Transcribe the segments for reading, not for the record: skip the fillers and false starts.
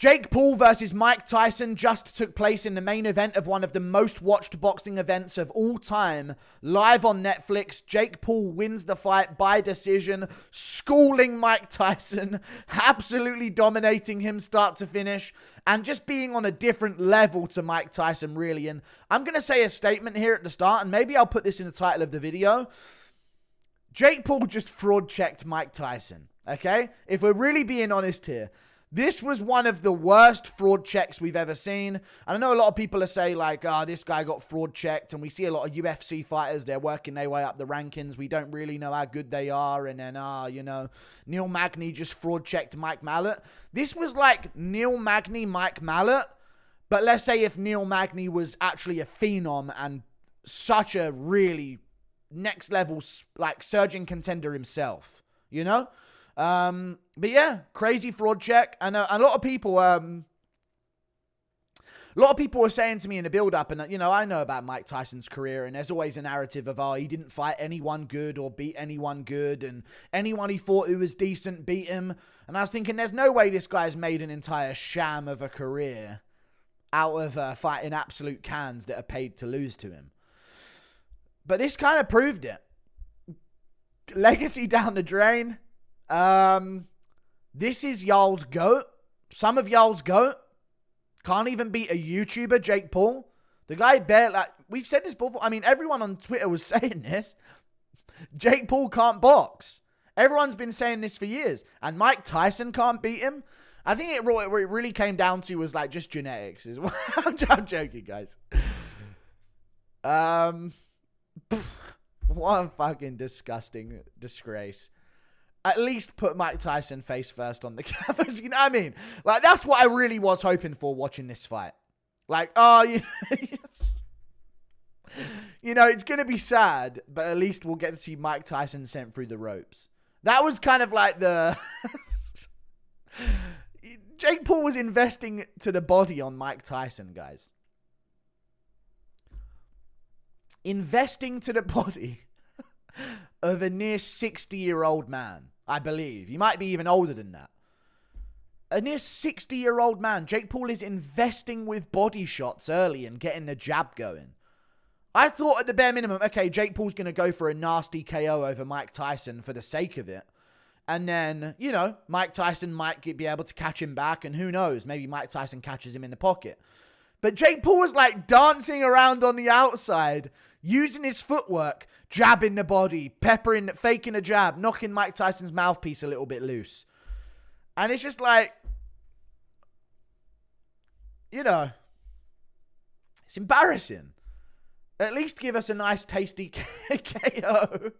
Jake Paul versus Mike Tyson just took place in the main event of one of the most watched boxing events of all time, live on Netflix. Jake Paul wins the fight by decision, schooling Mike Tyson, absolutely dominating him start to finish, and just being on a different level to Mike Tyson, really. And I'm going to say a statement here at the start, and maybe I'll put this in the title of the video. Jake Paul just fraud checked Mike Tyson, okay? If we're really being honest here. This was one of the worst fraud checks we've ever seen. And I know a lot of people are saying like, this guy got fraud checked. And we see a lot of UFC fighters, they're working their way up the rankings. We don't really know how good they are. And then, Neil Magny just fraud checked Mike Mallet. This was like Neil Magny, Mike Mallet. But let's say if Neil Magny was actually a phenom and such a really next level, like surging contender himself, you know? But yeah, crazy fraud check. And a lot of people were saying to me in the build-up, and I know about Mike Tyson's career, and there's always a narrative of, he didn't fight anyone good or beat anyone good, and anyone he fought who was decent beat him. And I was thinking, there's no way this guy's made an entire sham of a career out of fighting absolute cans that are paid to lose to him. But this kind of proved it. Legacy down the drain. This is y'all's GOAT. Some of y'all's GOAT. Can't even beat a YouTuber, Jake Paul. The guy we've said this before. I mean, everyone on Twitter was saying this. Jake Paul can't box. Everyone's been saying this for years. And Mike Tyson can't beat him. I think it really came down to was like just genetics. I'm joking, guys. What a fucking disgusting disgrace. At least put Mike Tyson face first on the canvas. You know what I mean? Like, that's what I really was hoping for watching this fight. Like, yes. It's going to be sad, but at least we'll get to see Mike Tyson sent through the ropes. That was kind of like the... Jake Paul was investing to the body on Mike Tyson, guys. Investing to the body of a near 60-year-old man, I believe. He might be even older than that. A near 60-year-old man. Jake Paul is investing with body shots early and getting the jab going. I thought at the bare minimum, okay, Jake Paul's going to go for a nasty KO over Mike Tyson for the sake of it. And then, Mike Tyson might be able to catch him back. And who knows, maybe Mike Tyson catches him in the pocket. But Jake Paul was like dancing around on the outside, using his footwork, jabbing the body, faking a jab, knocking Mike Tyson's mouthpiece a little bit loose. And it's just like, it's embarrassing. At least give us a nice tasty KO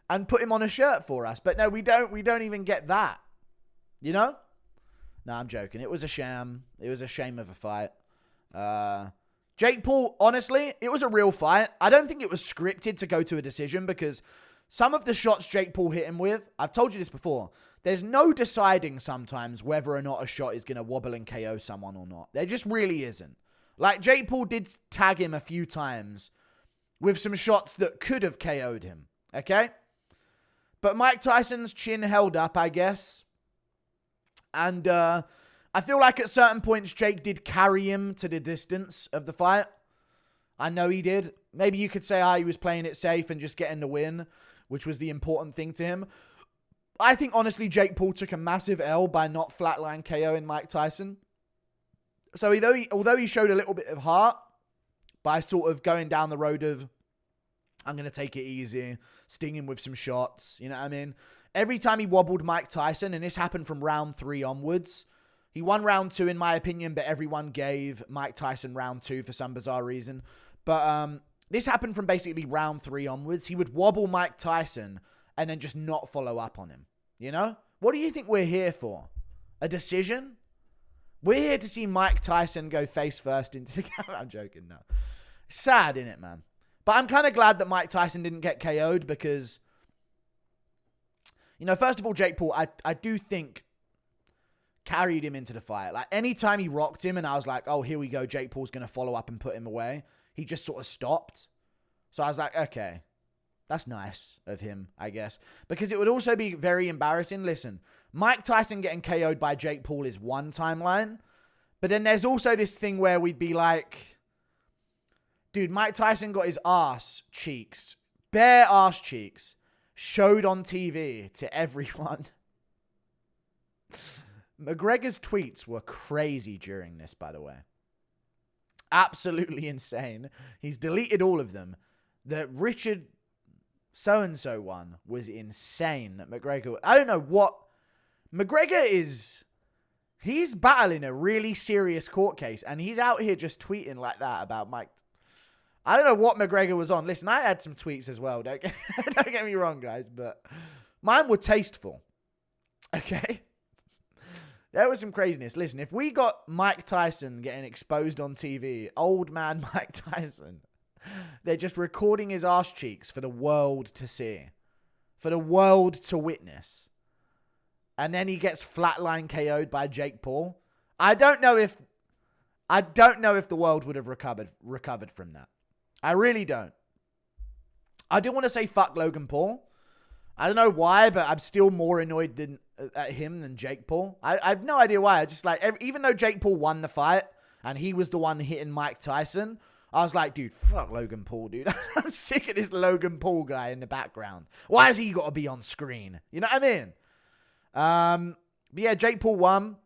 and put him on a shirt for us. But no, we don't even get that. No, I'm joking. It was a sham. It was a shame of a fight. Jake Paul, honestly, it was a real fight. I don't think it was scripted to go to a decision because some of the shots Jake Paul hit him with, I've told you this before, there's no deciding sometimes whether or not a shot is going to wobble and KO someone or not. There just really isn't. Like, Jake Paul did tag him a few times with some shots that could have KO'd him, okay? But Mike Tyson's chin held up, I guess. And, I feel like at certain points, Jake did carry him to the distance of the fight. I know he did. Maybe you could say he was playing it safe and just getting the win, which was the important thing to him. I think, honestly, Jake Paul took a massive L by not flatline KOing Mike Tyson. So although he showed a little bit of heart by sort of going down the road of, I'm going to take it easy, sting him with some shots, you know what I mean? Every time he wobbled Mike Tyson, and this happened from round 3 onwards, he won round 2, in my opinion, but everyone gave Mike Tyson round 2 for some bizarre reason. But this happened from basically round 3 onwards. He would wobble Mike Tyson and then just not follow up on him. What do you think we're here for? A decision? We're here to see Mike Tyson go face first into the camera. I'm joking, no. Sad, innit, man? But I'm kind of glad that Mike Tyson didn't get KO'd because, first of all, Jake Paul, I do think carried him into the fight. Like, anytime he rocked him and I was like, oh, here we go, Jake Paul's going to follow up and put him away, he just sort of stopped. So I was like, okay, that's nice of him, I guess. Because it would also be very embarrassing. Listen, Mike Tyson getting KO'd by Jake Paul is one timeline. But then there's also this thing where we'd be like, dude, Mike Tyson got his ass cheeks, bare ass cheeks, showed on TV to everyone. McGregor's tweets were crazy during this, by the way. Absolutely insane. He's deleted all of them. The Richard so-and-so one was insane. That McGregor, I don't know what. McGregor is, he's battling a really serious court case, and he's out here just tweeting like that about Mike. I don't know what McGregor was on. Listen, I had some tweets as well. Don't get me wrong, guys, but mine were tasteful. Okay? There was some craziness. Listen, if we got Mike Tyson getting exposed on TV, old man Mike Tyson, they're just recording his arse cheeks for the world to see, for the world to witness. And then he gets flatline KO'd by Jake Paul. I don't know if the world would have recovered from that. I really don't. I do want to say fuck Logan Paul. I don't know why, but I'm still more annoyed at him than Jake Paul. I have no idea why. I just like, even though Jake Paul won the fight and he was the one hitting Mike Tyson, I was like, dude, fuck Logan Paul, dude. I'm sick of this Logan Paul guy in the background. Why has he got to be on screen? You know what I mean? But yeah, Jake Paul won.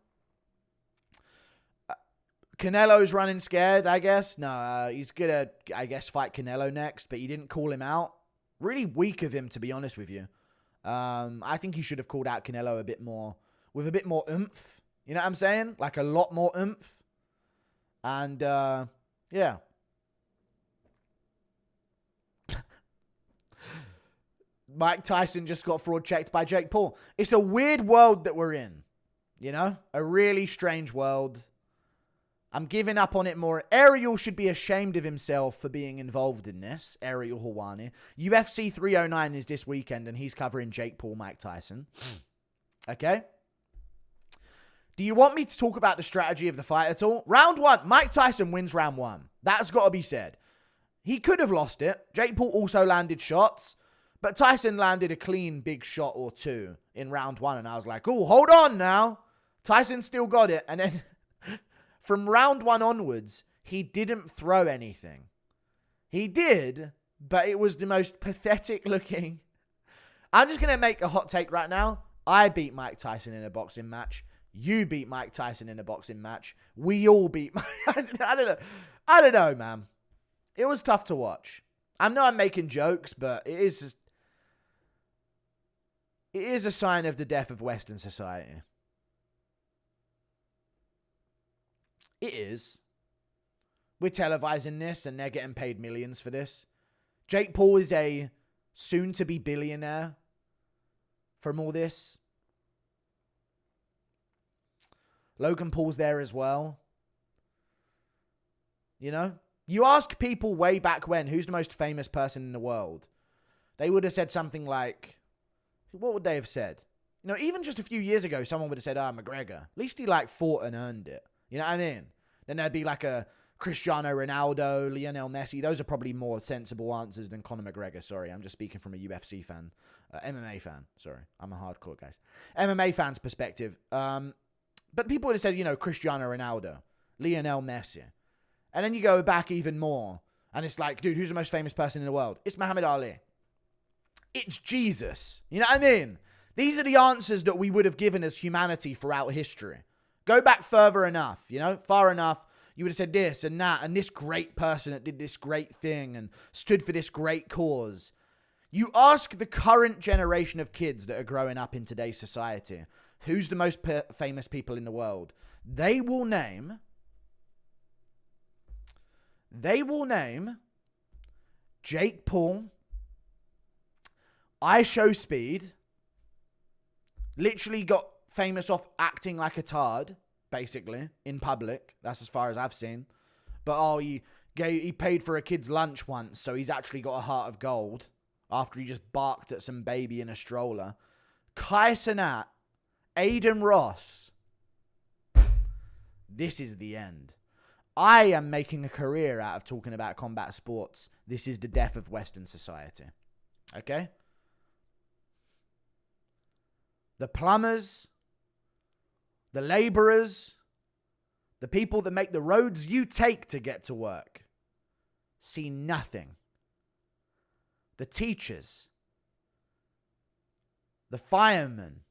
Canelo's running scared, I guess. No, he's gonna, I guess, fight Canelo next, but he didn't call him out. Really weak of him, to be honest with you. I think he should have called out Canelo a bit more, with a bit more oomph. You know what I'm saying? Like a lot more oomph. And, yeah. Mike Tyson just got fraud checked by Jake Paul. It's a weird world that we're in. You know? A really strange world. I'm giving up on it more. Ariel should be ashamed of himself for being involved in this. Ariel Helwani. UFC 309 is this weekend, and he's covering Jake Paul, Mike Tyson. Okay? Do you want me to talk about the strategy of the fight at all? Round one. Mike Tyson wins round one. That's got to be said. He could have lost it. Jake Paul also landed shots, but Tyson landed a clean big shot or two in round one, and I was like, oh, hold on now. Tyson still got it, and then from round one onwards, he didn't throw anything. He did, but it was the most pathetic looking. I'm just going to make a hot take right now. I beat Mike Tyson in a boxing match. You beat Mike Tyson in a boxing match. We all beat Mike Tyson. I don't know, man. It was tough to watch. I know I'm making jokes, but it is a sign of the death of Western society. It is. We're televising this and they're getting paid millions for this. Jake Paul is a soon-to-be billionaire from all this. Logan Paul's there as well. You know? You ask people way back when, who's the most famous person in the world? They would have said something like, what would they have said? You know, even just a few years ago, someone would have said, McGregor. At least he fought and earned it. You know what I mean? Then there'd be like a Cristiano Ronaldo, Lionel Messi. Those are probably more sensible answers than Conor McGregor. Sorry, I'm just speaking from a UFC fan. MMA fan. Sorry, I'm a hardcore, guys. MMA fan's perspective. But people would have said, Cristiano Ronaldo, Lionel Messi. And then you go back even more. And it's like, dude, who's the most famous person in the world? It's Muhammad Ali. It's Jesus. You know what I mean? These are the answers that we would have given as humanity throughout history. Go back further enough, far enough. You would have said this and that and this great person that did this great thing and stood for this great cause. You ask the current generation of kids that are growing up in today's society, who's the most famous people in the world? They will name Jake Paul, IShowSpeed, literally got famous off acting like a tard, basically, in public. That's as far as I've seen. But, he paid for a kid's lunch once, so he's actually got a heart of gold after he just barked at some baby in a stroller. Kai Cenat, Aiden Ross. This is the end. I am making a career out of talking about combat sports. This is the death of Western society. Okay? The plumbers the laborers, the people that make the roads you take to get to work, see nothing. The teachers, the firemen,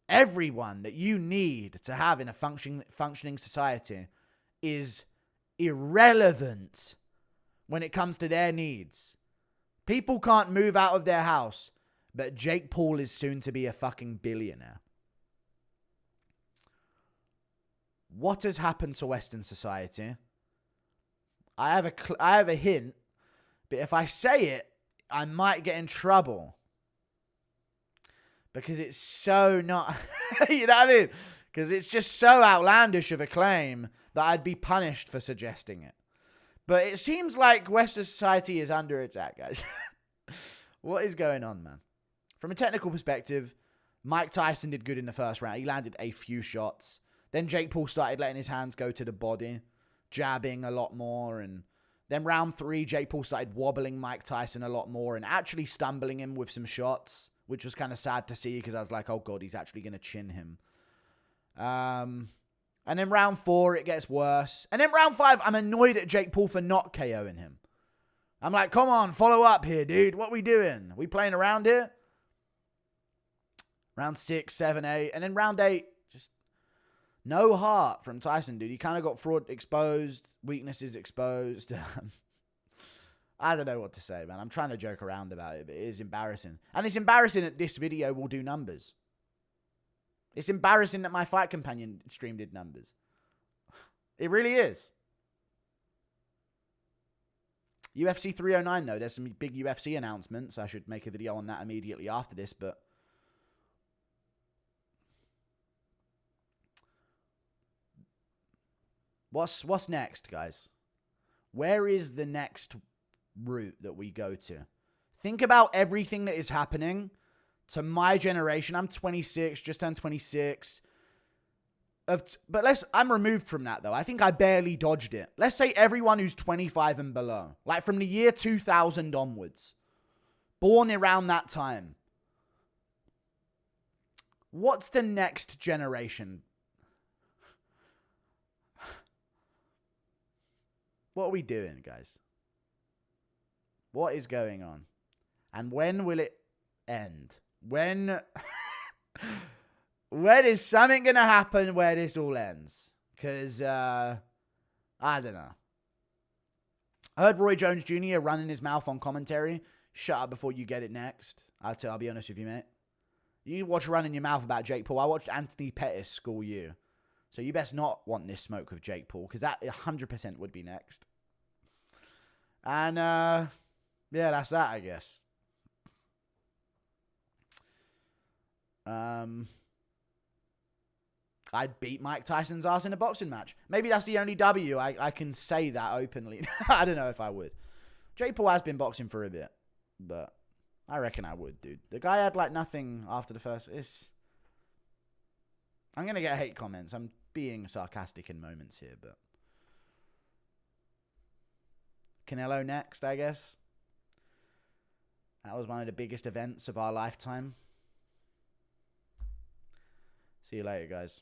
everyone that you need to have in a functioning society is irrelevant when it comes to their needs. People can't move out of their house, but Jake Paul is soon to be a fucking billionaire. What has happened to Western society? I have a hint, but if I say it, I might get in trouble. Because it's so not, you know what I mean? Because it's just so outlandish of a claim that I'd be punished for suggesting it. But it seems like Western society is under attack, guys. What is going on, man? From a technical perspective, Mike Tyson did good in the first round. He landed a few shots. Then Jake Paul started letting his hands go to the body, jabbing a lot more. And then round 3, Jake Paul started wobbling Mike Tyson a lot more and actually stumbling him with some shots, which was kind of sad to see because I was like, oh, God, he's actually going to chin him. And then round 4, it gets worse. And then round 5, I'm annoyed at Jake Paul for not KOing him. I'm like, come on, follow up here, dude. What we doing? We playing around here? Round 6, 7, 8. And then round 8, just no heart from Tyson, dude. He kind of got fraud exposed, weaknesses exposed. I don't know what to say, man. I'm trying to joke around about it, but it is embarrassing. And it's embarrassing that this video will do numbers. It's embarrassing that my Fight Companion stream did numbers. It really is. UFC 309, though. There's some big UFC announcements. I should make a video on that immediately after this, but what's next, guys? Where is the next route that we go to? Think about everything that is happening to my generation. I'm 26, just turned 26. But I'm removed from that, though. I think I barely dodged it. Let's say everyone who's 25 and below, like from the year 2000 onwards, born around that time. What's the next generation? What are we doing, guys? What is going on? And when will it end? When is something going to happen where this all ends? Because, I don't know. I heard Roy Jones Jr. running his mouth on commentary. Shut up before you get it next. I'll be honest with you, mate. You watch running your mouth about Jake Paul. I watched Anthony Pettis school you. So you best not want this smoke with Jake Paul, because that 100% would be next. And, yeah, that's that, I guess. I'd beat Mike Tyson's ass in a boxing match. Maybe that's the only W. I can say that openly. I don't know if I would. Jake Paul has been boxing for a bit, but I reckon I would, dude. The guy had like nothing after the first. I'm going to get hate comments. I'm being sarcastic in moments here, but Canelo next, I guess. That was one of the biggest events of our lifetime. See you later, guys.